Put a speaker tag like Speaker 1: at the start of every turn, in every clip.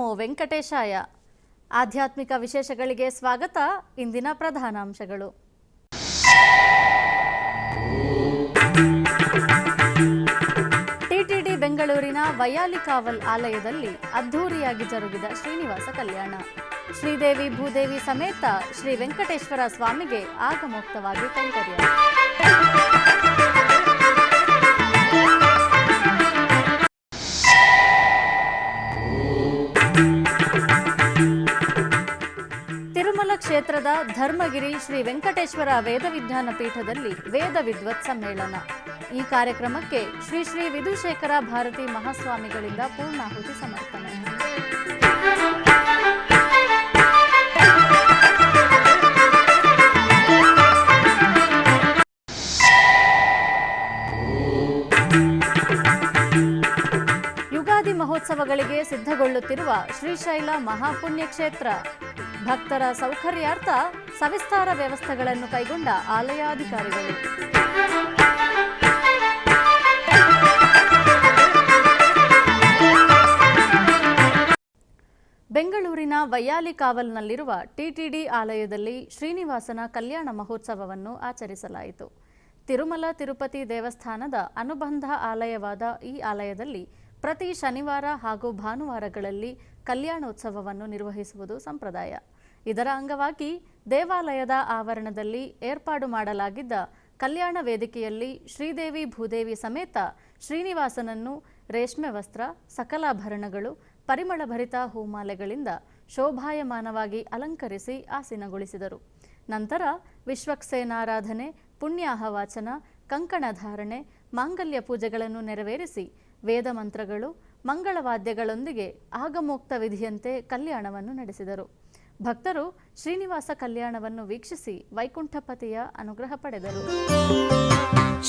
Speaker 1: ನಮೋ ವೆಂಕಟೇಶಾಯ. ಆಧ್ಯಾತ್ಮಿಕ ವಿಶೇಷಗಳಿಗೆ ಸ್ವಾಗತ. ಇಂದಿನ ಪ್ರಧಾನಾಂಶಗಳು. ಟಿಟಿಡಿ ಬೆಂಗಳೂರಿನ ವೈಯಾಲಿಕಾವಲ್ ಆಲಯದಲ್ಲಿ ಅದ್ಧೂರಿಯಾಗಿ ಜರುಗಿದ ಶ್ರೀನಿವಾಸ ಕಲ್ಯಾಣ. ಶ್ರೀದೇವಿ ಭೂದೇವಿ ಸಮೇತ ಶ್ರೀ ವೆಂಕಟೇಶ್ವರ ಸ್ವಾಮಿಗೆ ಆಗಮೋಕ್ತವಾಗಿ ಕೈಂಕರ್ಯ. ತಿರುಮಲ ಕ್ಷೇತ್ರದ ಧರ್ಮಗಿರಿ ಶ್ರೀ ವೆಂಕಟೇಶ್ವರ ವೇದ ವಿಜ್ಞಾನ ಪೀಠದಲ್ಲಿ ವೇದ ವಿದ್ವತ್ ಸಮ್ಮೇಳನ. ಈ ಕಾರ್ಯಕ್ರಮಕ್ಕೆ ಶ್ರೀ ಶ್ರೀ ವಿಧುಶೇಖರ ಭಾರತಿ ಮಹಾಸ್ವಾಮಿಗಳಿಂದ ಪೂರ್ಣಾಹುತಿ ಸಮರ್ಪಣೆ. ಯುಗಾದಿ ಮಹೋತ್ಸವಗಳಿಗೆ ಸಿದ್ಧಗೊಳ್ಳುತ್ತಿರುವ ಶ್ರೀಶೈಲ ಮಹಾಪುಣ್ಯ ಕ್ಷೇತ್ರ. ಭಕ್ತರ ಸೌಕರ್ಯಾರ್ಥ ಸವಿಸ್ತಾರ ವ್ಯವಸ್ಥೆಗಳನ್ನು ಕೈಗೊಂಡ ಆಲಯಾಧಿಕಾರಿಗಳು. ಬೆಂಗಳೂರಿನ ವೈಯಾಲಿಕಾವಲ್ನಲ್ಲಿರುವ ಟಿಟಿಡಿ ಆಲಯದಲ್ಲಿ ಶ್ರೀನಿವಾಸನ ಕಲ್ಯಾಣ ಮಹೋತ್ಸವವನ್ನು ಆಚರಿಸಲಾಯಿತು. ತಿರುಮಲ ತಿರುಪತಿ ದೇವಸ್ಥಾನದ ಅನುಬಂಧ ಆಲಯವಾದ ಈ ಆಲಯದಲ್ಲಿ ಪ್ರತಿ ಶನಿವಾರ ಹಾಗೂ ಭಾನುವಾರಗಳಲ್ಲಿ ಕಲ್ಯಾಣೋತ್ಸವವನ್ನು ನಿರ್ವಹಿಸುವುದು ಸಂಪ್ರದಾಯ. ಇದರ ಅಂಗವಾಗಿ ದೇವಾಲಯದ ಆವರಣದಲ್ಲಿ ಏರ್ಪಾಡು ಮಾಡಲಾಗಿದ್ದ ಕಲ್ಯಾಣ ವೇದಿಕೆಯಲ್ಲಿ ಶ್ರೀದೇವಿ ಭೂದೇವಿ ಸಮೇತ ಶ್ರೀನಿವಾಸನನ್ನು ರೇಷ್ಮೆ ವಸ್ತ್ರ, ಸಕಲಾಭರಣಗಳು, ಪರಿಮಳಭರಿತ ಹೂಮಾಲೆಗಳಿಂದ ಶೋಭಾಯಮಾನವಾಗಿ ಅಲಂಕರಿಸಿ ಆಸೀನಗೊಳಿಸಿದರು. ನಂತರ ವಿಶ್ವಕ್ಸೇನಾರಾಧನೆ, ಪುಣ್ಯಾಹವಾಚನ, ಕಂಕಣಧಾರಣೆ, ಮಾಂಗಲ್ಯ ಪೂಜೆಗಳನ್ನು ನೆರವೇರಿಸಿ ವೇದ ಮಂತ್ರಗಳು, ಮಂಗಳವಾದ್ಯಗಳೊಂದಿಗೆ ಆಗಮೋಕ್ತ ವಿಧಿಯಂತೆ ಕಲ್ಯಾಣವನ್ನು ನಡೆಸಿದರು. ಭಕ್ತರು ಶ್ರೀನಿವಾಸ ಕಲ್ಯಾಣವನ್ನು ವೀಕ್ಷಿಸಿ ವೈಕುಂಠಪತಿಯ ಅನುಗ್ರಹ ಪಡೆದರು.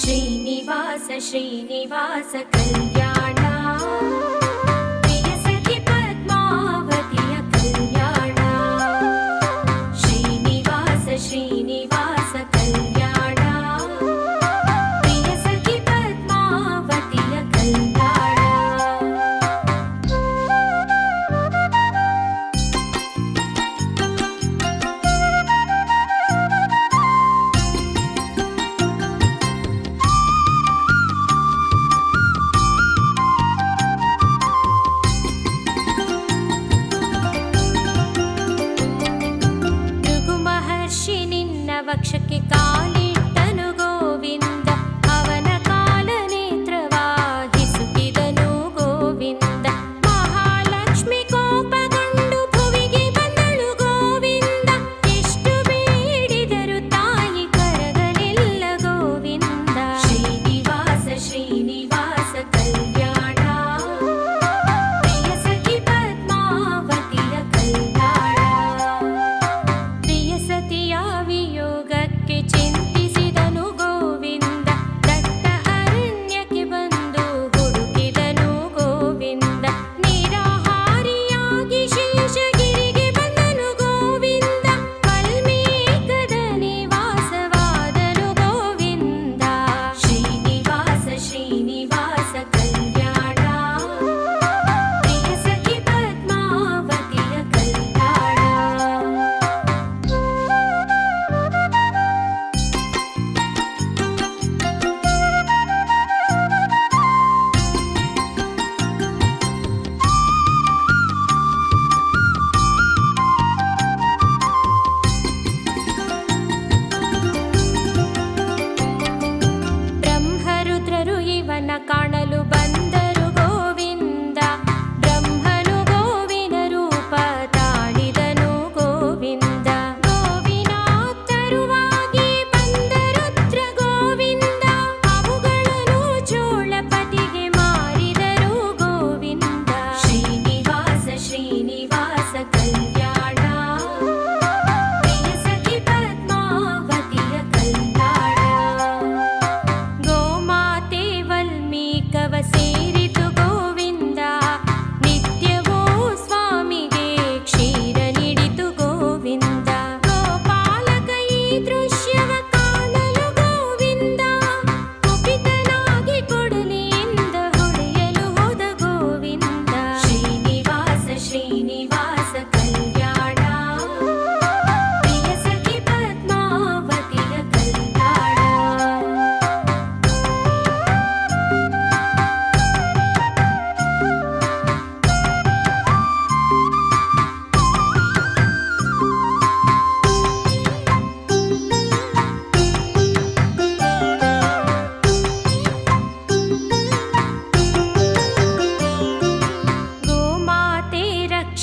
Speaker 2: ಶ್ರೀನಿವಾಸ ಶ್ರೀನಿವಾಸ ಕಲ್ಯಾಣ, ಪ್ರಿಯಸಖಿ ಪದ್ಮಾವತಿಯ ಕಲ್ಯಾಣ. ಶ್ರೀನಿವಾಸ ಶ್ರೀನಿವಾಸ ಕಲ್ಯಾಣ, ಪ್ರಿಯಸಖಿ ಪದ್ಮಾವತಿಯ ಕಲ್ಯಾಣ.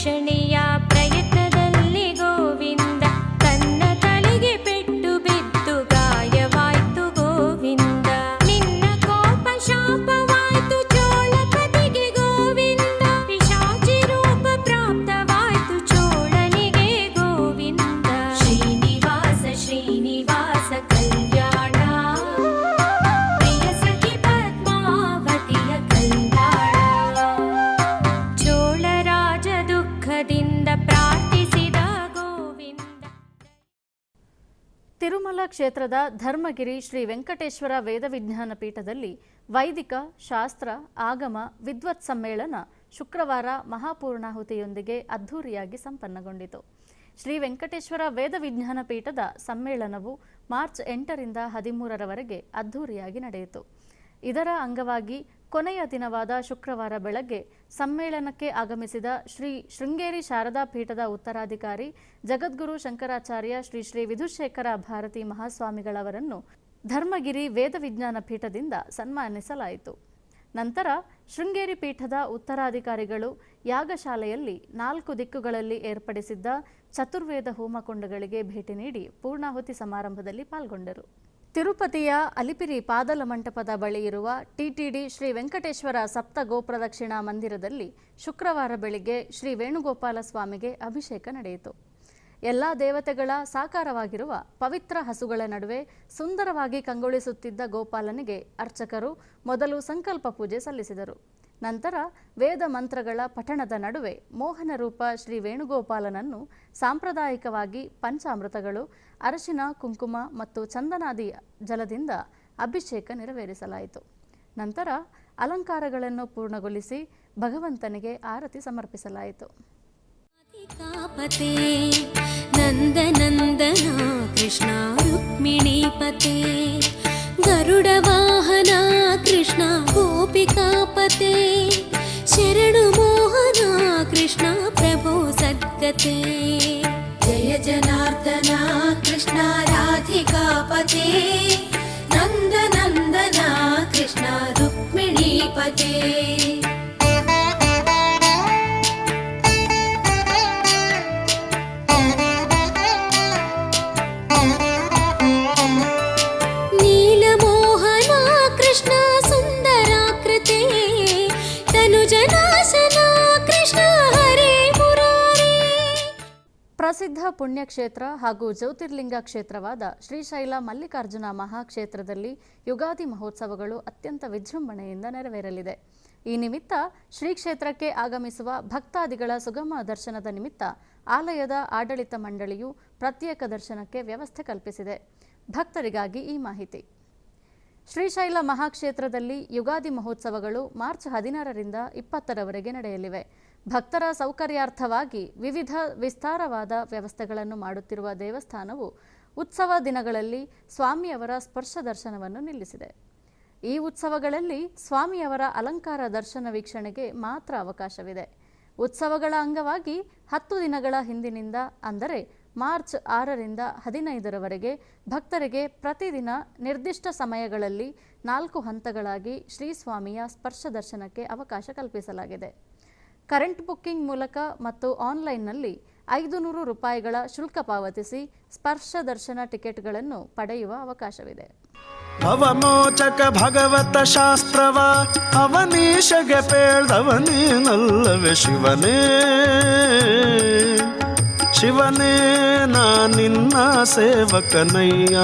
Speaker 2: ರಕ್ಷಣೆಯ ಪ್ರಯತ್ನದಲ್ಲಿ ಗೋವಿಂದ ತನ್ನ ತಲೆಗೆ ಪೆಟ್ಟು ಬಿದ್ದು ಗಾಯವಾಯ್ತು ಗೋವಿಂದ. ನಿನ್ನ ಕೋಪ ಶಾಪವಾಯ್ತು ಚೋಳಪತಿಗೆ ಗೋವಿಂದ. ಪಿಶಾಚಿ ರೂಪ ಪ್ರಾಪ್ತವಾಯ್ತು ಚೋಳನಿಗೆ ಗೋವಿಂದ. ಶ್ರೀನಿವಾಸ ಶ್ರೀನಿವಾಸ ಕಲ್ಯಾಣ ಪ್ರಿಯ ಸಖಿ ಪದ್ಮಾವತಿಯ ಕಲ್ಯಾಣ. ಚೋಳರಾಜ ದುಃಖದಿಂದ ಪ್ರಾರ್ಥಿಸಿದ ಗೋವಿಂದ.
Speaker 1: ತಿರುಮಲ ಕ್ಷೇತ್ರದ ಧರ್ಮಗಿರಿ ಶ್ರೀ ವೆಂಕಟೇಶ್ವರ ವೇದವಿಜ್ಞಾನ ಪೀಠದಲ್ಲಿ ವೈದಿಕ ಶಾಸ್ತ್ರ ಆಗಮ ವಿದ್ವತ್ ಸಮ್ಮೇಳನ ಶುಕ್ರವಾರ ಮಹಾಪೂರ್ಣಾಹುತಿಯೊಂದಿಗೆ ಅದ್ಧೂರಿಯಾಗಿ ಸಂಪನ್ನಗೊಂಡಿತು. ಶ್ರೀ ವೆಂಕಟೇಶ್ವರ ವೇದವಿಜ್ಞಾನ ಪೀಠದ ಸಮ್ಮೇಳನವು ಮಾರ್ಚ್ 8ರಿಂದ 13ರವರೆಗೆ ಅದ್ಧೂರಿಯಾಗಿ ನಡೆಯಿತು. ಇದರ ಅಂಗವಾಗಿ ಕೊನೆಯ ದಿನವಾದ ಶುಕ್ರವಾರ ಬೆಳಗ್ಗೆ ಸಮ್ಮೇಳನಕ್ಕೆ ಆಗಮಿಸಿದ ಶ್ರೀ ಶೃಂಗೇರಿ ಶಾರದಾ ಪೀಠದ ಉತ್ತರಾಧಿಕಾರಿ ಜಗದ್ಗುರು ಶಂಕರಾಚಾರ್ಯ ಶ್ರೀ ಶ್ರೀ ವಿಧುಶೇಖರ ಭಾರತಿ ಮಹಾಸ್ವಾಮಿಗಳವರನ್ನು ಧರ್ಮಗಿರಿ ವೇದವಿಜ್ಞಾನ ಪೀಠದಿಂದ ಸನ್ಮಾನಿಸಲಾಯಿತು. ನಂತರ ಶೃಂಗೇರಿ ಪೀಠದ ಉತ್ತರಾಧಿಕಾರಿಗಳು ಯಾಗಶಾಲೆಯಲ್ಲಿ 4 ದಿಕ್ಕುಗಳಲ್ಲಿ ಏರ್ಪಡಿಸಿದ್ದ ಚತುರ್ವೇದ ಹೋಮಕುಂಡಗಳಿಗೆ ಭೇಟಿ ನೀಡಿ ಪೂರ್ಣಾಹುತಿ ಸಮಾರಂಭದಲ್ಲಿ ಪಾಲ್ಗೊಂಡರು. ತಿರುಪತಿಯ ಅಲಿಪಿರಿ ಪಾದಲ ಮಂಟಪದ ಬಳಿ ಇರುವ ಟಿಟಿಡಿ ಶ್ರೀ ವೆಂಕಟೇಶ್ವರ ಸಪ್ತ ಗೋಪ್ರದಕ್ಷಿಣಾ ಮಂದಿರದಲ್ಲಿ ಶುಕ್ರವಾರ ಬೆಳಿಗ್ಗೆ ಶ್ರೀ ವೇಣುಗೋಪಾಲ ಸ್ವಾಮಿಗೆ ಅಭಿಷೇಕ ನಡೆಯಿತು. ಎಲ್ಲ ದೇವತೆಗಳ ಸಾಕಾರವಾಗಿರುವ ಪವಿತ್ರ ಹಸುಗಳ ನಡುವೆ ಸುಂದರವಾಗಿ ಕಂಗೊಳಿಸುತ್ತಿದ್ದ ಗೋಪಾಲನಿಗೆ ಅರ್ಚಕರು ಮೊದಲು ಸಂಕಲ್ಪ ಪೂಜೆ ಸಲ್ಲಿಸಿದರು. ನಂತರ ವೇದ ಮಂತ್ರಗಳ ಪಠಣದ ನಡುವೆ ಮೋಹನ ರೂಪ ಶ್ರೀ ವೇಣುಗೋಪಾಲನನ್ನು ಸಾಂಪ್ರದಾಯಿಕವಾಗಿ ಪಂಚಾಮೃತಗಳು, ಅರಶಿನ, ಕುಂಕುಮ ಮತ್ತು ಚಂದನಾದಿ ಜಲದಿಂದ ಅಭಿಷೇಕ ನೆರವೇರಿಸಲಾಯಿತು. ನಂತರ ಅಲಂಕಾರಗಳನ್ನು ಪೂರ್ಣಗೊಳಿಸಿ ಭಗವಂತನಿಗೆ ಆರತಿ ಸಮರ್ಪಿಸಲಾಯಿತು.
Speaker 2: ನಂದನಂದನ ಕೃಷ್ಣ ರುಕ್ಮಿಣೀಪತೆ ಗರುಡ ವಾಹನ ಕೃಷ್ಣ ಗೋಪಿಕಾಪತೆ ಶರಣು ಮೋಹನ ಕೃಷ್ಣ ಪ್ರಭೋ ಸದ್ಗತೆ ಜಯ ಜನಾರ್ದನ ಕೃಷ್ಣ ರಾಧಿಕಾಪತೆ ನಂದನಂದನ ಕೃಷ್ಣ ರುಕ್ಮಿಣೀಪತೆ.
Speaker 1: ಪ್ರಸಿದ್ಧ ಪುಣ್ಯಕ್ಷೇತ್ರ ಹಾಗೂ ಜ್ಯೋತಿರ್ಲಿಂಗ ಕ್ಷೇತ್ರವಾದ ಶ್ರೀಶೈಲ ಮಲ್ಲಿಕಾರ್ಜುನ ಮಹಾಕ್ಷೇತ್ರದಲ್ಲಿ ಯುಗಾದಿ ಮಹೋತ್ಸವಗಳು ಅತ್ಯಂತ ವಿಜೃಂಭಣೆಯಿಂದ ನೆರವೇರಲಿದೆ. ಈ ನಿಮಿತ್ತ ಶ್ರೀ ಕ್ಷೇತ್ರಕ್ಕೆ ಆಗಮಿಸುವ ಭಕ್ತಾದಿಗಳ ಸುಗಮ ದರ್ಶನದ ನಿಮಿತ್ತ ಆಲಯದ ಆಡಳಿತ ಮಂಡಳಿಯು ಪ್ರತ್ಯೇಕ ದರ್ಶನಕ್ಕೆ ವ್ಯವಸ್ಥೆ ಕಲ್ಪಿಸಿದೆ. ಭಕ್ತರಿಗಾಗಿ ಈ ಮಾಹಿತಿ. ಶ್ರೀಶೈಲ ಮಹಾಕ್ಷೇತ್ರದಲ್ಲಿ ಯುಗಾದಿ ಮಹೋತ್ಸವಗಳು ಮಾರ್ಚ್ 16ರಿಂದ 20ರವರೆಗೆ ನಡೆಯಲಿವೆ. ಭಕ್ತರ ಸೌಕರ್ಯಾರ್ಥವಾಗಿ ವಿವಿಧ ವಿಸ್ತಾರವಾದ ವ್ಯವಸ್ಥೆಗಳನ್ನು ಮಾಡುತ್ತಿರುವ ದೇವಸ್ಥಾನವು ಉತ್ಸವ ದಿನಗಳಲ್ಲಿ ಸ್ವಾಮಿಯವರ ಸ್ಪರ್ಶ ದರ್ಶನವನ್ನು ನಿಲ್ಲಿಸಿದೆ. ಈ ಉತ್ಸವಗಳಲ್ಲಿ ಸ್ವಾಮಿಯವರ ಅಲಂಕಾರ ದರ್ಶನ ವೀಕ್ಷಣೆಗೆ ಮಾತ್ರ ಅವಕಾಶವಿದೆ. ಉತ್ಸವಗಳ ಅಂಗವಾಗಿ 10 ದಿನಗಳ ಹಿಂದಿನಿಂದ ಅಂದರೆ ಮಾರ್ಚ್ 6ರಿಂದ 15ರವರೆಗೆ ಭಕ್ತರಿಗೆ ಪ್ರತಿದಿನ ನಿರ್ದಿಷ್ಟ ಸಮಯಗಳಲ್ಲಿ 4 ಹಂತಗಳಾಗಿ ಶ್ರೀಸ್ವಾಮಿಯ ಸ್ಪರ್ಶ ದರ್ಶನಕ್ಕೆ ಅವಕಾಶ ಕಲ್ಪಿಸಲಾಗಿದೆ. ಕರೆಂಟ್ ಬುಕ್ಕಿಂಗ್ ಮೂಲಕ ಮತ್ತು ಆನ್ಲೈನ್ನಲ್ಲಿ 500 ರೂಪಾಯಿಗಳ ಶುಲ್ಕ ಪಾವತಿಸಿ ಸ್ಪರ್ಶ ದರ್ಶನ ಟಿಕೆಟ್ಗಳನ್ನು ಪಡೆಯುವ ಅವಕಾಶವಿದೆ.
Speaker 3: ಅವಮೋಚಕ ಭಗವತ ಶಾಸ್ತ್ರವ ಅವನೀಶಗೆ ಪೇಳ್ದವನೇನಲ್ಲವೇ ಶಿವನೇ ಶಿವನೇ ನಾ ನಿನ್ನ ಸೇವಕನಯ್ಯ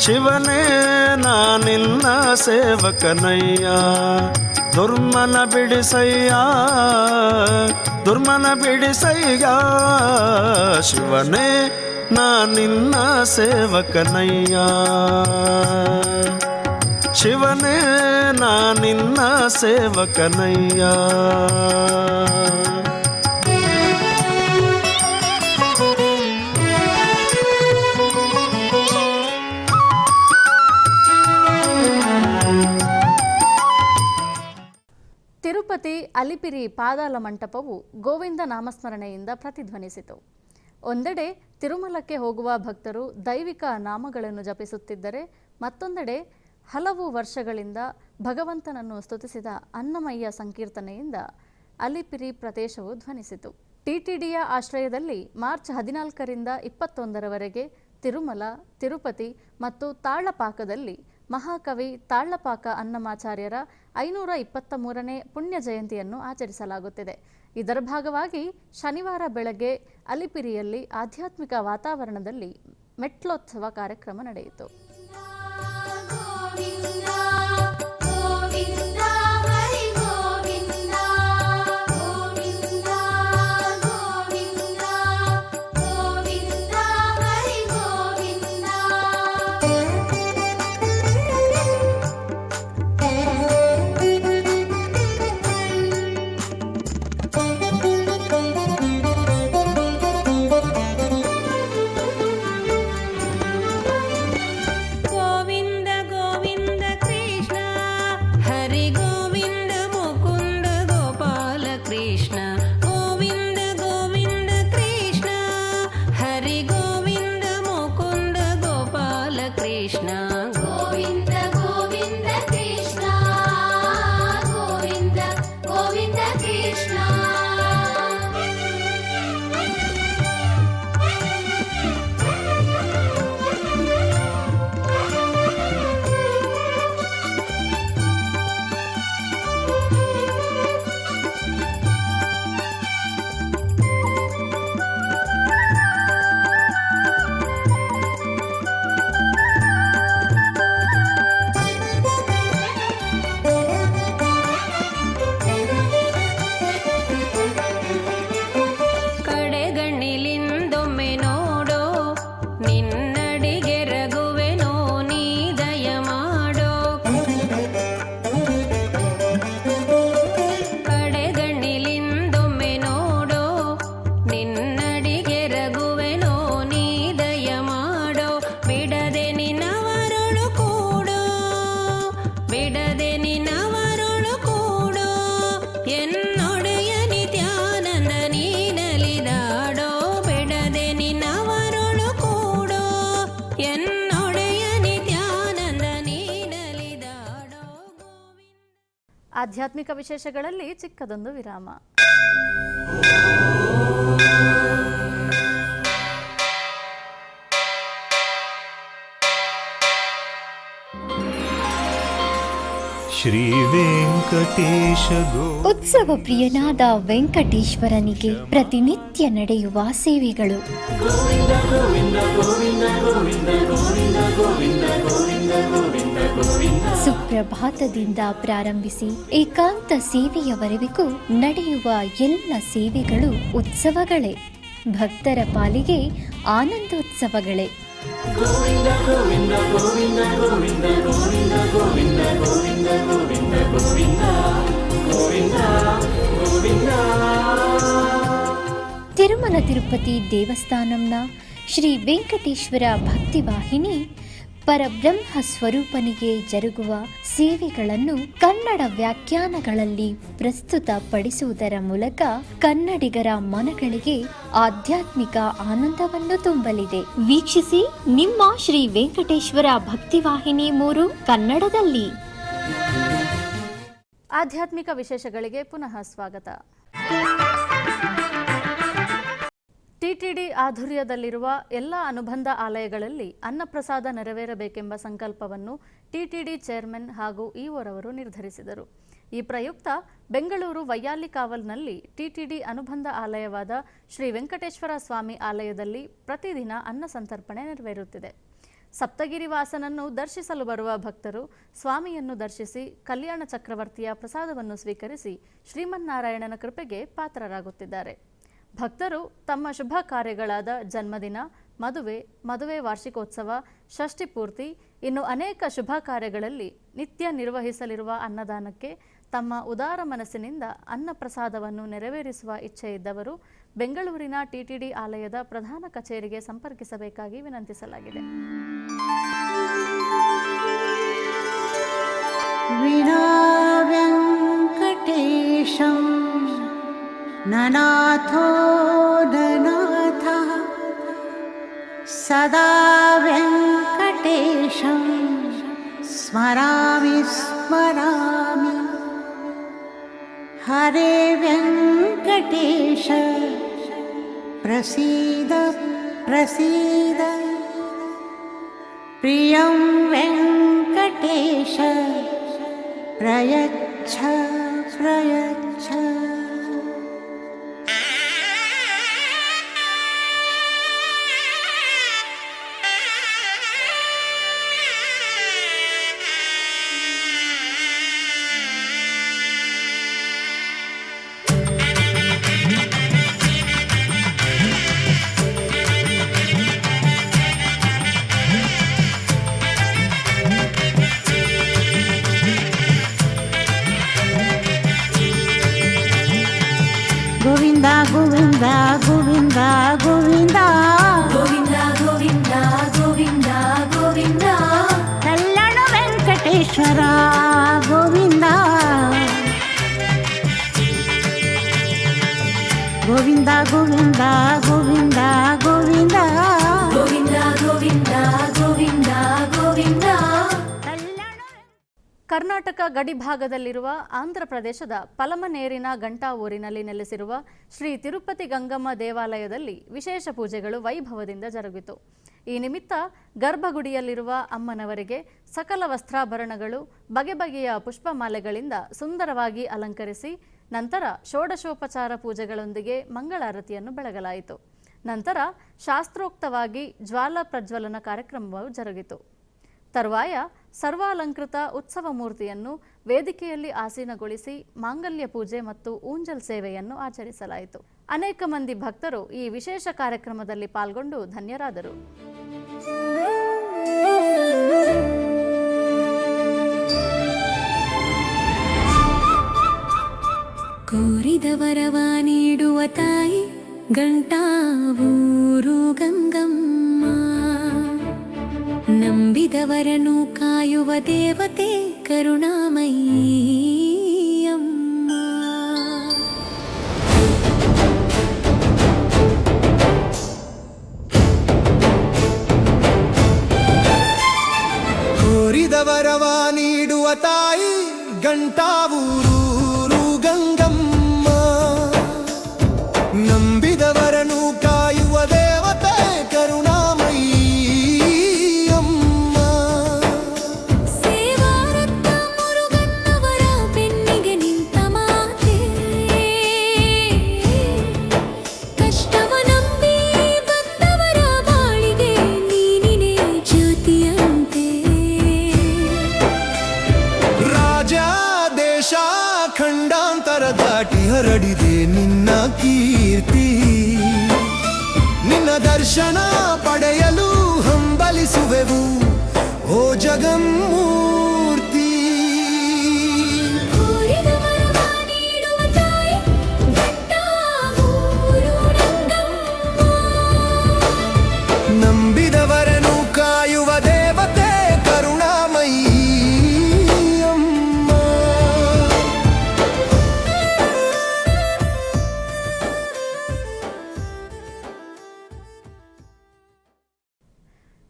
Speaker 3: ಶಿವನೇ ನಾ ನಿನ್ನ ಸೇವಕನಯ್ಯ ದುರ್ಮನ ಬಿಡಿಸಯ್ಯ ದುರ್ಮನ ಬಿಡಿಸಯ್ಯ ಶಿವನೇ ನಾ ನಿನ್ನ ಸೇವಕನಯ್ಯ ಶಿವನೇ ನಾ ನಿನ್ನ ಸೇವಕನಯ್ಯ.
Speaker 1: ತಿರುಪತಿ ಅಲಿಪಿರಿ ಪಾದಾಲ ಮಂಟಪವು ಗೋವಿಂದ ನಾಮಸ್ಮರಣೆಯಿಂದ ಪ್ರತಿಧ್ವನಿಸಿತು. ಒಂದೆಡೆ ತಿರುಮಲಕ್ಕೆ ಹೋಗುವ ಭಕ್ತರು ದೈವಿಕ ನಾಮಗಳನ್ನು ಜಪಿಸುತ್ತಿದ್ದರೆ, ಮತ್ತೊಂದೆಡೆ ಹಲವು ವರ್ಷಗಳಿಂದ ಭಗವಂತನನ್ನು ಸ್ತುತಿಸಿದ ಅನ್ನಮಯ್ಯ ಸಂಕೀರ್ತನೆಯಿಂದ ಅಲಿಪಿರಿ ಪ್ರದೇಶವು ಧ್ವನಿಸಿತು. ಟಿಟಿಡಿಯ ಆಶ್ರಯದಲ್ಲಿ ಮಾರ್ಚ್ 14ರಿಂದ 21ರವರೆಗೆ ತಿರುಮಲ, ತಿರುಪತಿ ಮತ್ತು ತಾಳ್ಳಪಾಕದಲ್ಲಿ ಮಹಾಕವಿ ತಾಳ್ಳಪಾಕ ಅನ್ನಮಾಚಾರ್ಯರ 523ನೇ ಪುಣ್ಯ ಜಯಂತಿಯನ್ನು ಆಚರಿಸಲಾಗುತ್ತಿದೆ. ಇದರ ಭಾಗವಾಗಿ ಶನಿವಾರ ಬೆಳಗ್ಗೆ ಅಲಿಪಿರಿಯಲ್ಲಿ ಆಧ್ಯಾತ್ಮಿಕ ವಾತಾವರಣದಲ್ಲಿ ಮೆಟ್ಲೋತ್ಸವ ಕಾರ್ಯಕ್ರಮ ನಡೆಯಿತು. ಆಧ್ಯಾತ್ಮಿಕ ವಿಶೇಷಗಳಲ್ಲಿ ಚಿಕ್ಕದೊಂದು ವಿರಾಮ.
Speaker 4: ಶ್ರೀ ವೆಂಕಟೇಶ
Speaker 5: ಉತ್ಸವ ಪ್ರಿಯನಾದ ವೆಂಕಟೇಶ್ವರನಿಗೆ ಪ್ರತಿನಿತ್ಯ ನಡೆಯುವ ಸೇವೆಗಳು. ಸುಪ್ರಭಾತದಿಂದ ಪ್ರಾರಂಭಿಸಿ ಏಕಾಂತ ಸೇವೆಯವರೆಗೂ ನಡೆಯುವ ಎಲ್ಲ ಸೇವೆಗಳು ಉತ್ಸವಗಳೇ. ಭಕ್ತರ ಪಾಲಿಗೆ ಆನಂದೋತ್ಸವಗಳೇ.
Speaker 6: ಗೋವಿಂದ ಗೋವಿಂದ ಗೋವಿಂದ ಗೋವಿಂದ ಗೋವಿಂದ ಗೋವಿಂದ ಗೋವಿಂದ ಗೋವಿಂದ ಗೋವಿಂದ ಗೋವಿಂದ ಗೋವಿಂದ.
Speaker 5: ತಿರುಮಲ ತಿರುಪತಿ ದೇವಸ್ಥಾನಂನ ಶ್ರೀ ವೆಂಕಟೇಶ್ವರ ಭಕ್ತಿವಾಹಿನಿ ಪರಬ್ರಹ್ಮ ಸ್ವರೂಪನಿಗೆ ಜರುಗುವ ಸೇವೆಗಳನ್ನು ಕನ್ನಡ ವ್ಯಾಖ್ಯಾನಗಳಲ್ಲಿ ಪ್ರಸ್ತುತಪಡಿಸುವುದರ ಮೂಲಕ ಕನ್ನಡಿಗರ ಮನಗಳಿಗೆ ಆಧ್ಯಾತ್ಮಿಕ ಆನಂದವನ್ನು ತುಂಬಲಿದೆ. ವೀಕ್ಷಿಸಿ ನಿಮ್ಮ ಶ್ರೀ ವೆಂಕಟೇಶ್ವರ ಭಕ್ತಿವಾಹಿನಿ 3 ಕನ್ನಡದಲ್ಲಿ.
Speaker 1: ಆಧ್ಯಾತ್ಮಿಕ ವಿಶೇಷಗಳಿಗೆ ಪುನಃ ಸ್ವಾಗತ. ಟಿಟಿಡಿ ಆಧ್ವರ್ಯದಲ್ಲಿರುವ ಎಲ್ಲ ಅನುಬಂಧ ಆಲಯಗಳಲ್ಲಿ ಅನ್ನಪ್ರಸಾದ ನೆರವೇರಬೇಕೆಂಬ ಸಂಕಲ್ಪವನ್ನು ಟಿಟಿಡಿ ಚೇರ್ಮನ್ ಹಾಗೂ ಇಒರವರು ನಿರ್ಧರಿಸಿದರು. ಈ ಪ್ರಯುಕ್ತ ಬೆಂಗಳೂರು ವೈಯಾಲಿಕಾವಲ್ನಲ್ಲಿ ಟಿಟಿಡಿ ಅನುಬಂಧ ಆಲಯವಾದ ಶ್ರೀ ವೆಂಕಟೇಶ್ವರ ಸ್ವಾಮಿ ಆಲಯದಲ್ಲಿ ಪ್ರತಿದಿನ ಅನ್ನ ಸಂತರ್ಪಣೆ ನೆರವೇರುತ್ತಿದೆ. ಸಪ್ತಗಿರಿ ವಾಸನನ್ನು ದರ್ಶಿಸಲು ಬರುವ ಭಕ್ತರು ಸ್ವಾಮಿಯನ್ನು ದರ್ಶಿಸಿ ಕಲ್ಯಾಣ ಚಕ್ರವರ್ತಿಯ ಪ್ರಸಾದವನ್ನು ಸ್ವೀಕರಿಸಿ ಶ್ರೀಮನ್ನಾರಾಯಣನ ಕೃಪೆಗೆ ಪಾತ್ರರಾಗುತ್ತಿದ್ದಾರೆ. ಭಕ್ತರು ತಮ್ಮ ಶುಭ ಕಾರ್ಯಗಳಾದ ಜನ್ಮದಿನ, ಮದುವೆ ವಾರ್ಷಿಕೋತ್ಸವ, ಷಷ್ಠಿ ಪೂರ್ತಿ, ಇನ್ನು ಅನೇಕ ಶುಭ ಕಾರ್ಯಗಳಲ್ಲಿ ನಿತ್ಯ ನಿರ್ವಹಿಸಲಿರುವ ಅನ್ನದಾನಕ್ಕೆ ತಮ್ಮ ಉದಾರ ಮನಸ್ಸಿನಿಂದ ಅನ್ನ ಪ್ರಸಾದವನ್ನು ನೆರವೇರಿಸುವ ಇಚ್ಛೆ ಇದ್ದವರು ಬೆಂಗಳೂರಿನ ಟಿಟಿಡಿ ಆಲಯದ ಪ್ರಧಾನ ಕಚೇರಿಗೆ ಸಂಪರ್ಕಿಸಬೇಕಾಗಿ ವಿನಂತಿಸಲಾಗಿದೆ.
Speaker 7: ವಿನಾ ವೆಂಕಟೇಶಂ ನನಾಥೋ ನನಾಥಃ ಸದಾ ವೆಂಕಟೇಶಂ ಸ್ಮರಾಮಿ ಸ್ಮರಾಮಿ हरे वेङ्कटेश प्रसीद प्रसीद प्रियं वेङ्कटेश प्रयच्छ प्रयच्छ। ಗೋವಿಂದ ಗೋವಿಂದ ಗೋವಿಂದ ಗೋವಿಂದ
Speaker 2: ಗೋವಿಂದ ಗೋವಿಂದ ಗೋವಿಂದ ಗೋವಿಂದ
Speaker 7: ಕಲ್ಯಾಣ ವೆಂಕಟೇಶ್ವರ ಗೋವಿಂದ ಗೋವಿಂದ ಗೋವಿಂದ ಗೋವಿಂದ ಗೋವಿಂದ
Speaker 2: ಗೋವಿಂದ ಗೋವಿಂದ ಗೋವಿಂದ ಗೋವಿಂದ.
Speaker 1: ಕರ್ನಾಟಕ ಗಡಿಭಾಗದಲ್ಲಿರುವ ಆಂಧ್ರ ಪ್ರದೇಶದ ಪಲಮನೇರಿನ ಗಂಟಾ ಊರಿನಲ್ಲಿ ನೆಲೆಸಿರುವ ಶ್ರೀ ತಿರುಪತಿ ಗಂಗಮ್ಮ ದೇವಾಲಯದಲ್ಲಿ ವಿಶೇಷ ಪೂಜೆಗಳು ವೈಭವದಿಂದ ಜರುಗಿತು. ಈ ನಿಮಿತ್ತ ಗರ್ಭಗುಡಿಯಲ್ಲಿರುವ ಅಮ್ಮನವರಿಗೆ ಸಕಲ ವಸ್ತ್ರಾಭರಣಗಳು ಬಗೆ ಬಗೆಯ ಪುಷ್ಪಮಾಲೆಗಳಿಂದ ಸುಂದರವಾಗಿ ಅಲಂಕರಿಸಿ ನಂತರ ಷೋಡಶೋಪಚಾರ ಪೂಜೆಗಳೊಂದಿಗೆ ಮಂಗಳಾರತಿಯನ್ನು ಬೆಳಗಲಾಯಿತು. ನಂತರ ಶಾಸ್ತ್ರೋಕ್ತವಾಗಿ ಜ್ವಾಲಾ ಪ್ರಜ್ವಲನ ಕಾರ್ಯಕ್ರಮವು ಜರುಗಿತು. ತರುವಾಯ ಸರ್ವಾಲಂಕೃತ ಉತ್ಸವ ಮೂರ್ತಿಯನ್ನು ವೇದಿಕೆಯಲ್ಲಿ ಆಸೀನಗೊಳಿಸಿ ಮಾಂಗಲ್ಯ ಪೂಜೆ ಮತ್ತು ಊಂಜಲ್ ಸೇವೆಯನ್ನು ಆಚರಿಸಲಾಯಿತು. ಅನೇಕ ಮಂದಿ ಭಕ್ತರು ಈ ವಿಶೇಷ ಕಾರ್ಯಕ್ರಮದಲ್ಲಿ ಪಾಲ್ಗೊಂಡು ಧನ್ಯರಾದರು.
Speaker 2: ಕೋರಿದವರವ ನೀಡುವ ತಾಯಿ ಗಂಟಾವೂರು ಗಂಗಮ್ಮ, ನಂಬಿದವರನ್ನು ಕಾಯುವ ದೇವತೆ ಕರುಣಾಮಯಿ ಅಮ್ಮ.
Speaker 8: ಕೋರಿದವರವ ನೀಡುವ ತಾಯಿ ಗಂಟಾವೂರು ಗಂಗಮ್ಮ, ನಂಬಿದವರನ್ನು ಕಾಯುವ ದೇವತೆ ಕರುಣಾಮಯಿ ಅಮ್ಮ.
Speaker 2: ಸೇವಾರತ್ತ ಮುರುಗನ್ನವರ ಬೆನ್ನಿಗೆ ನಿಂತ ಮಾತೆ, ಕಷ್ಟವ ನಂಬಿ ಬಂದವರ ಬಾಳಿಗೆ ನೀನಿನೇ ಜ್ಯೋತಿಯಂತೆ.
Speaker 8: ರಾಜ ದೇಶ ಖಂಡಾಂತರ ದಾಟಿ ಹರಡಿದೆ ನಿನ್ನ ಕೀರ್ತಿ, ನಿನ್ನ ದರ್ಶನ ಪಡೆಯಲು ಹಂಬಲಿಸುವೆವು ಓ ಜಗನ್ಮೂರ್ತಿ.
Speaker 2: ಕೋರಿದವರವ ನೀಡುವ ತಾಯಿ ಗಂಟಾವೂರು ಗಂಗಮ್ಮ,
Speaker 8: ನಂಬಿದವರನ್ನು ಕಾಯುವ ದೇವತೆ ಕರುಣಾಮಯಿ ಅಮ್ಮ.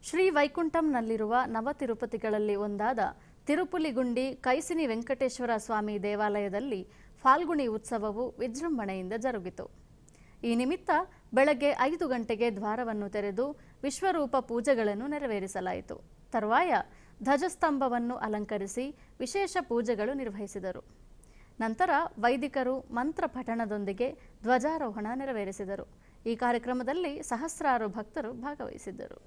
Speaker 1: ಶ್ರೀ ವೈಕುಂಠಂನಲ್ಲಿರುವ ನವ ತಿರುಪತಿಗಳಲ್ಲಿ ಒಂದಾದ ತಿರುಪುಲಿಗುಂಡಿ ಕೈಸಿನಿ ವೆಂಕಟೇಶ್ವರ ಸ್ವಾಮಿ ದೇವಾಲಯದಲ್ಲಿ ಫಾಲ್ಗುಣಿ ಉತ್ಸವವು ವಿಜೃಂಭಣೆಯಿಂದ ಜರುಗಿತು. ಈ ನಿಮಿತ್ತ ಬೆಳಗ್ಗೆ 5 ಗಂಟೆಗೆ ದ್ವಾರವನ್ನು ತೆರೆದು ವಿಶ್ವರೂಪ ಪೂಜೆಗಳನ್ನು ನೆರವೇರಿಸಲಾಯಿತು. ತರುವಾಯ ಧ್ವಜಸ್ತಂಭವನ್ನು ಅಲಂಕರಿಸಿ ವಿಶೇಷ ಪೂಜೆಗಳು ನಿರ್ವಹಿಸಿದರು. ನಂತರ ವೈದಿಕರು ಮಂತ್ರ ಪಠಣದೊಂದಿಗೆ ಧ್ವಜಾರೋಹಣ ನೆರವೇರಿಸಿದರು. ಈ ಕಾರ್ಯಕ್ರಮದಲ್ಲಿ ಸಹಸ್ರಾರು ಭಕ್ತರು ಭಾಗವಹಿಸಿದ್ದರು.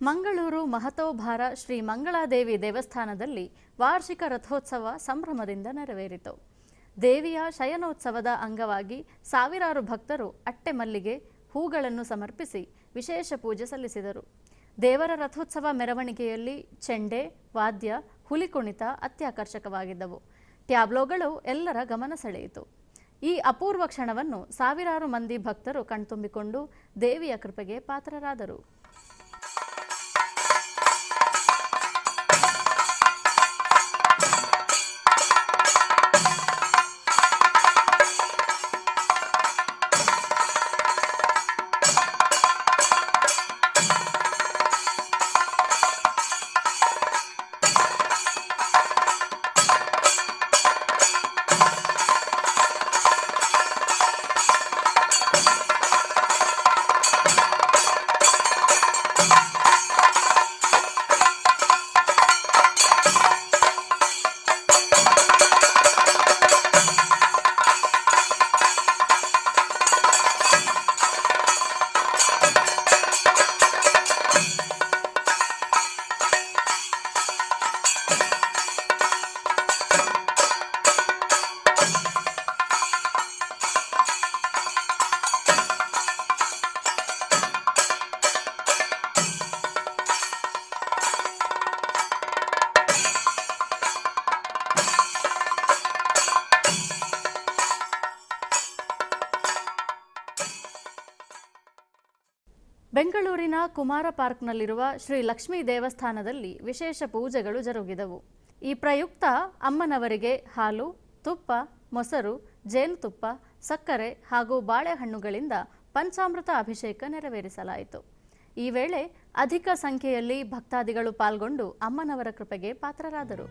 Speaker 1: ಮಂಗಳೂರು ಮಹತೋಭಾರ ಶ್ರೀ ಮಂಗಳಾದೇವಿ ದೇವಸ್ಥಾನದಲ್ಲಿ ವಾರ್ಷಿಕ ರಥೋತ್ಸವ ಸಂಭ್ರಮದಿಂದ ನೆರವೇರಿತು. ದೇವಿಯ ಶಯನೋತ್ಸವದ ಅಂಗವಾಗಿ ಸಾವಿರಾರು ಭಕ್ತರು ಅಟ್ಟೆ ಮಲ್ಲಿಗೆ ಹೂಗಳನ್ನು ಸಮರ್ಪಿಸಿ ವಿಶೇಷ ಪೂಜೆ ಸಲ್ಲಿಸಿದರು. ದೇವರ ರಥೋತ್ಸವ ಮೆರವಣಿಗೆಯಲ್ಲಿ ಚೆಂಡೆ, ವಾದ್ಯ, ಹುಲಿಕುಣಿತ ಅತ್ಯಾಕರ್ಷಕವಾಗಿದ್ದವು. ಟ್ಯಾಬ್ಲೋಗಳು ಎಲ್ಲರ ಗಮನ ಸೆಳೆಯಿತು. ಈ ಅಪೂರ್ವ ಕ್ಷಣವನ್ನು ಸಾವಿರಾರು ಮಂದಿ ಭಕ್ತರು ಕಣ್ತುಂಬಿಕೊಂಡು ದೇವಿಯ ಕೃಪೆಗೆ ಪಾತ್ರರಾದರು. ಬೆಂಗಳೂರಿನ ಕುಮಾರ ಪಾರ್ಕ್ನಲ್ಲಿರುವ ಶ್ರೀ ಲಕ್ಷ್ಮೀ ದೇವಸ್ಥಾನದಲ್ಲಿ ವಿಶೇಷ ಪೂಜೆಗಳು ಜರುಗಿದವು. ಈ ಪ್ರಯುಕ್ತ ಅಮ್ಮನವರಿಗೆ ಹಾಲು, ತುಪ್ಪ, ಮೊಸರು, ಜೇನುತುಪ್ಪ, ಸಕ್ಕರೆ ಹಾಗೂ ಬಾಳೆಹಣ್ಣುಗಳಿಂದ ಪಂಚಾಮೃತ ಅಭಿಷೇಕ ನೆರವೇರಿಸಲಾಯಿತು. ಈ ವೇಳೆ ಅಧಿಕ ಸಂಖ್ಯೆಯಲ್ಲಿ ಭಕ್ತಾದಿಗಳು ಪಾಲ್ಗೊಂಡು ಅಮ್ಮನವರ ಕೃಪೆಗೆ ಪಾತ್ರರಾದರು.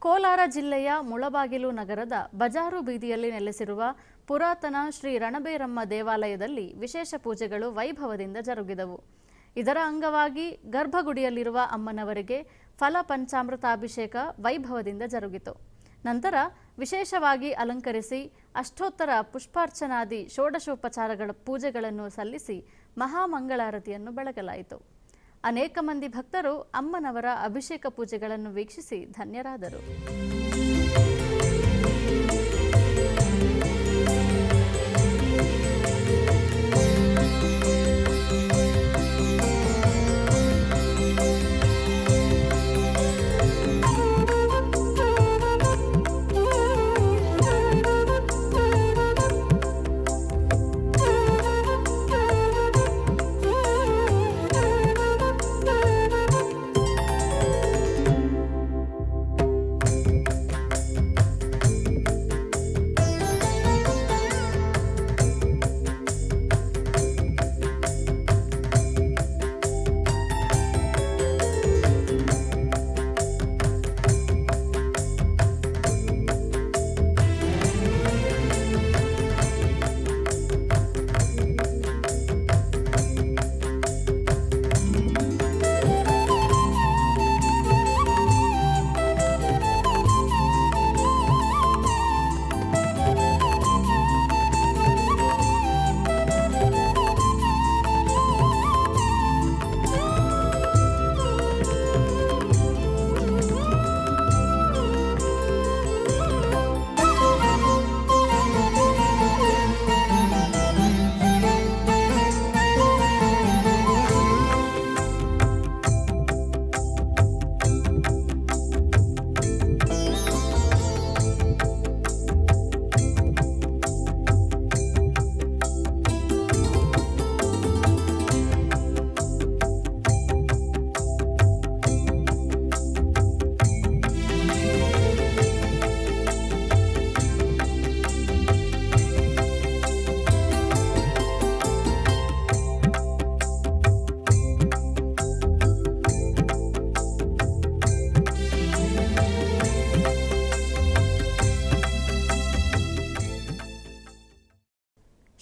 Speaker 1: ಕೋಲಾರ ಜಿಲ್ಲೆಯ ಮುಳಬಾಗಿಲು ನಗರದ ಬಜಾರು ಬೀದಿಯಲ್ಲಿ ನೆಲೆಸಿರುವ ಪುರಾತನ ಶ್ರೀ ರಣಬೇರಮ್ಮ ದೇವಾಲಯದಲ್ಲಿ ವಿಶೇಷ ಪೂಜೆಗಳು ವೈಭವದಿಂದ ಜರುಗಿದವು. ಇದರ ಅಂಗವಾಗಿ ಗರ್ಭಗುಡಿಯಲ್ಲಿರುವ ಅಮ್ಮನವರಿಗೆ ಫಲ ಪಂಚಾಮೃತಾಭಿಷೇಕ ವೈಭವದಿಂದ ಜರುಗಿತು. ನಂತರ ವಿಶೇಷವಾಗಿ ಅಲಂಕರಿಸಿ ಅಷ್ಟೋತ್ತರ ಪುಷ್ಪಾರ್ಚನಾದಿ ಷೋಡಶೋಪಚಾರಗಳ ಪೂಜೆಗಳನ್ನು ಸಲ್ಲಿಸಿ ಮಹಾಮಂಗಳಾರತಿಯನ್ನು ಬೆಳಗಲಾಯಿತು. ಅನೇಕ ಮಂದಿ ಭಕ್ತರು ಅಮ್ಮನವರ ಅಭಿಷೇಕ ಪೂಜೆಗಳನ್ನು ವೀಕ್ಷಿಸಿ ಧನ್ಯರಾದರು.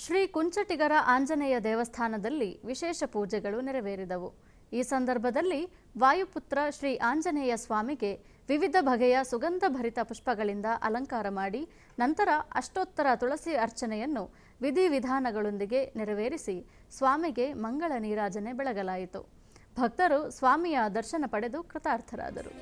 Speaker 1: ಶ್ರೀ ಕುಂಚಟಿಗರ ಆಂಜನೇಯ ದೇವಸ್ಥಾನದಲ್ಲಿ ವಿಶೇಷ ಪೂಜೆಗಳು ನೆರವೇರಿದವು. ಈ ಸಂದರ್ಭದಲ್ಲಿ ವಾಯುಪುತ್ರ ಶ್ರೀ ಆಂಜನೇಯ ಸ್ವಾಮಿಗೆ ವಿವಿಧ ಬಗೆಯ ಸುಗಂಧ ಭರಿತ ಪುಷ್ಪಗಳಿಂದ ಅಲಂಕಾರ ಮಾಡಿ ನಂತರ ಅಷ್ಟೋತ್ತರ ತುಳಸಿ ಅರ್ಚನೆಯನ್ನು ವಿಧಿವಿಧಾನಗಳೊಂದಿಗೆ ನೆರವೇರಿಸಿ ಸ್ವಾಮಿಗೆ ಮಂಗಳ ನೀರಾಜನೆ ಬೆಳಗಲಾಯಿತು. ಭಕ್ತರು ಸ್ವಾಮಿಯ ದರ್ಶನ ಪಡೆದು ಕೃತಾರ್ಥರಾದರು.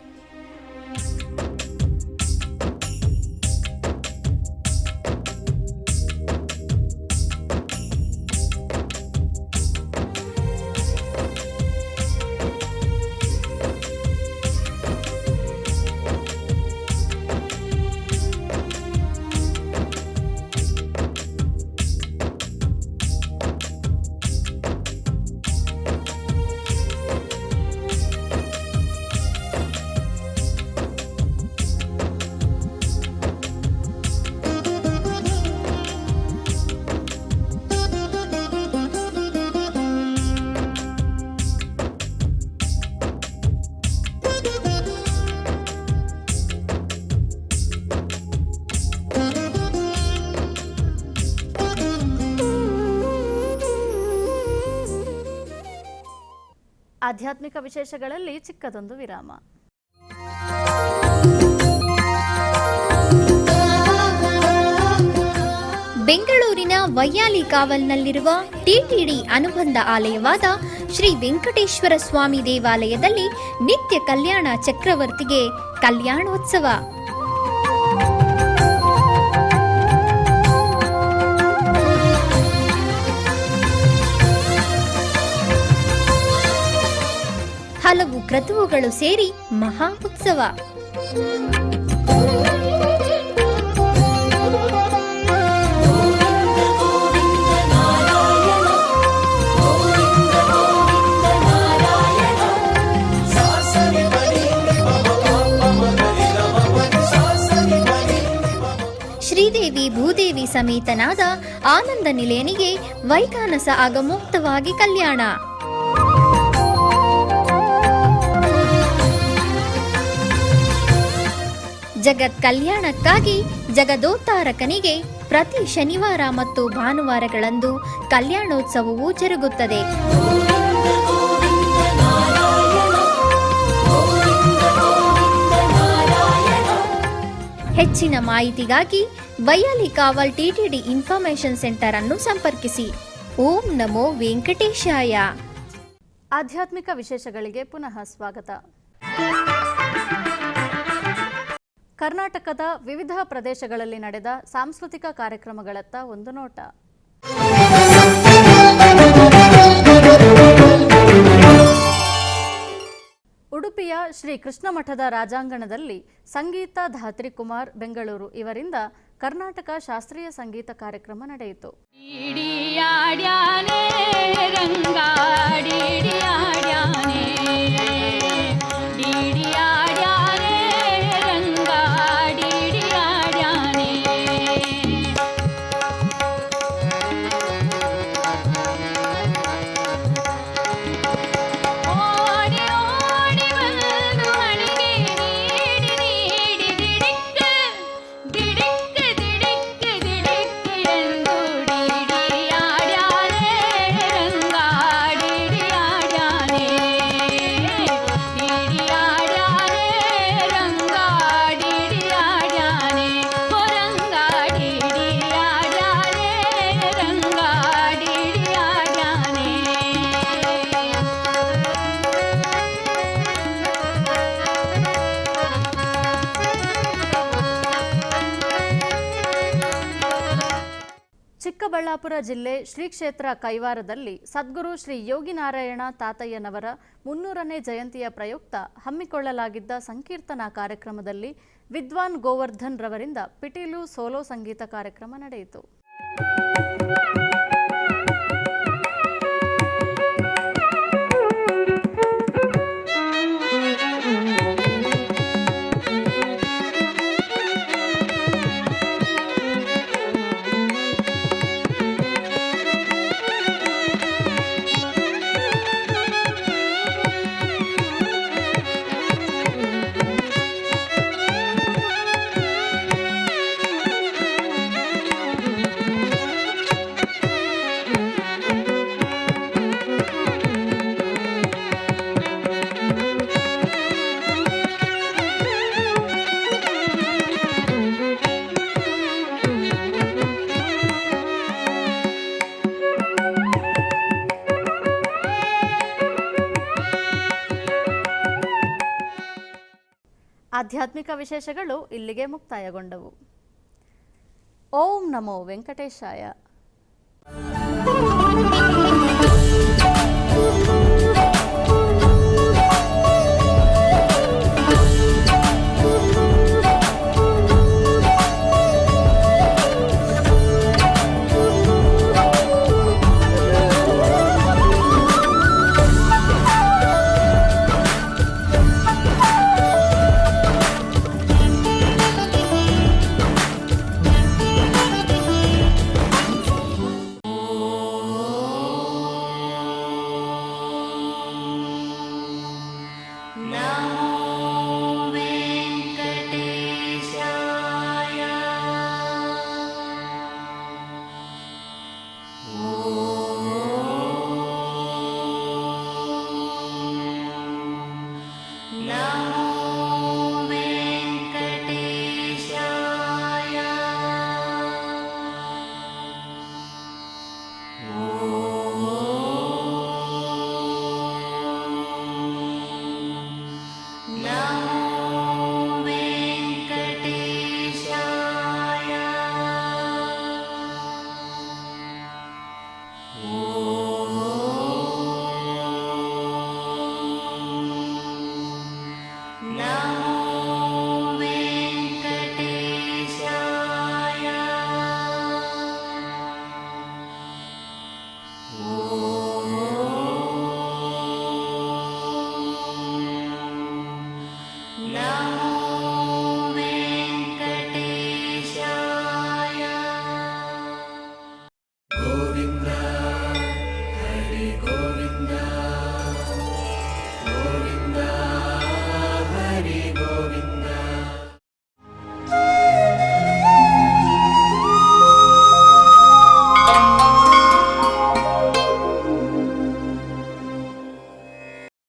Speaker 1: ಆಧ್ಯಾತ್ಮಿಕ ವಿಶೇಷಗಳಲ್ಲಿ ಚಿಕ್ಕದೊಂದು ವಿರಾಮ.
Speaker 5: ಬೆಂಗಳೂರಿನ ವೈಯಾಲಿ ಕಾವಲ್ನಲ್ಲಿರುವ ಟಿಟಿಡಿ ಅನುಬಂಧ ಆಲಯವಾದ ಶ್ರೀ ವೆಂಕಟೇಶ್ವರ ಸ್ವಾಮಿ ದೇವಾಲಯದಲ್ಲಿ ನಿತ್ಯ ಕಲ್ಯಾಣ ಚಕ್ರವರ್ತಿಗೆ ಕಲ್ಯಾಣೋತ್ಸವ. ಹಲವು ಕ್ರತುವುಗಳು ಸೇರಿ ಮಹಾ ಉತ್ಸವ. ಶ್ರೀದೇವಿ ಭೂದೇವಿ ಸಮೇತನಾದ ಆನಂದ ನಿಲಯನಿಗೆ ವೈಖಾನಸ ಆಗಮೋಕ್ತವಾಗಿ ಕಲ್ಯಾಣ. ಜಗತ್ ಕಲ್ಯಾಣಕ್ಕಾಗಿ ಜಗದೋತ್ತಾರಕನಿಗೆ ಪ್ರತಿ ಶನಿವಾರ ಮತ್ತು ಭಾನುವಾರಗಳಂದು ಕಲ್ಯಾಣೋತ್ಸವವು ಜರುಗುತ್ತದೆ. ಹೆಚ್ಚಿನ ಮಾಹಿತಿಗಾಗಿ ವೈಯಾಲಿ ಕಾವಲ್ ಟಿಟಿಡಿ ಇನ್ಫಾರ್ಮೇಶನ್ ಸೆಂಟರ್ ಅನ್ನು ಸಂಪರ್ಕಿಸಿ. ಓಂ ನಮೋ ವೆಂಕಟೇಶಾಯ.
Speaker 1: ಆಧ್ಯಾತ್ಮಿಕ ವಿಶೇಷಗಳಿಗೆ ಪುನಃ ಸ್ವಾಗತ. ಕರ್ನಾಟಕದ ವಿವಿಧ ಪ್ರದೇಶಗಳಲ್ಲಿ ನಡೆದ ಸಾಂಸ್ಕೃತಿಕ ಕಾರ್ಯಕ್ರಮಗಳತ್ತ ಒಂದು ನೋಟ. ಉಡುಪಿಯ ಶ್ರೀ ಕೃಷ್ಣ ಮಠದ ರಾಜಾಂಗಣದಲ್ಲಿ ಸಂಗೀತ ಧಾತ್ರಿ ಕುಮಾರ್ ಬೆಂಗಳೂರು ಇವರಿಂದ ಕರ್ನಾಟಕ ಶಾಸ್ತ್ರೀಯ ಸಂಗೀತ ಕಾರ್ಯಕ್ರಮ ನಡೆಯಿತು. ಚಿಕ್ಕಬಳ್ಳಾಪುರ ಜಿಲ್ಲೆ ಶ್ರೀ ಕ್ಷೇತ್ರ ಕೈವಾರದಲ್ಲಿ ಸದ್ಗುರು ಶ್ರೀ ಯೋಗಿನಾರಾಯಣ ತಾತಯ್ಯನವರ 300ನೇ ಜಯಂತಿಯ ಪ್ರಯುಕ್ತ ಹಮ್ಮಿಕೊಳ್ಳಲಾಗಿದ್ದ ಸಂಕೀರ್ತನಾ ಕಾರ್ಯಕ್ರಮದಲ್ಲಿ ವಿದ್ವಾನ್ ಗೋವರ್ಧನ್ ರವರಿಂದ ಪಿಟೀಲು ಸೋಲೋ ಸಂಗೀತ ಕಾರ್ಯಕ್ರಮ ನಡೆಯಿತು. ಆಧ್ಯಾತ್ಮಿಕ ವಿಶೇಷಗಳು ಇಲ್ಲಿಗೆ ಮುಕ್ತಾಯಗೊಂಡವು. ಓಂ ನಮೋ ವೆಂಕಟೇಶಾಯ.
Speaker 2: Now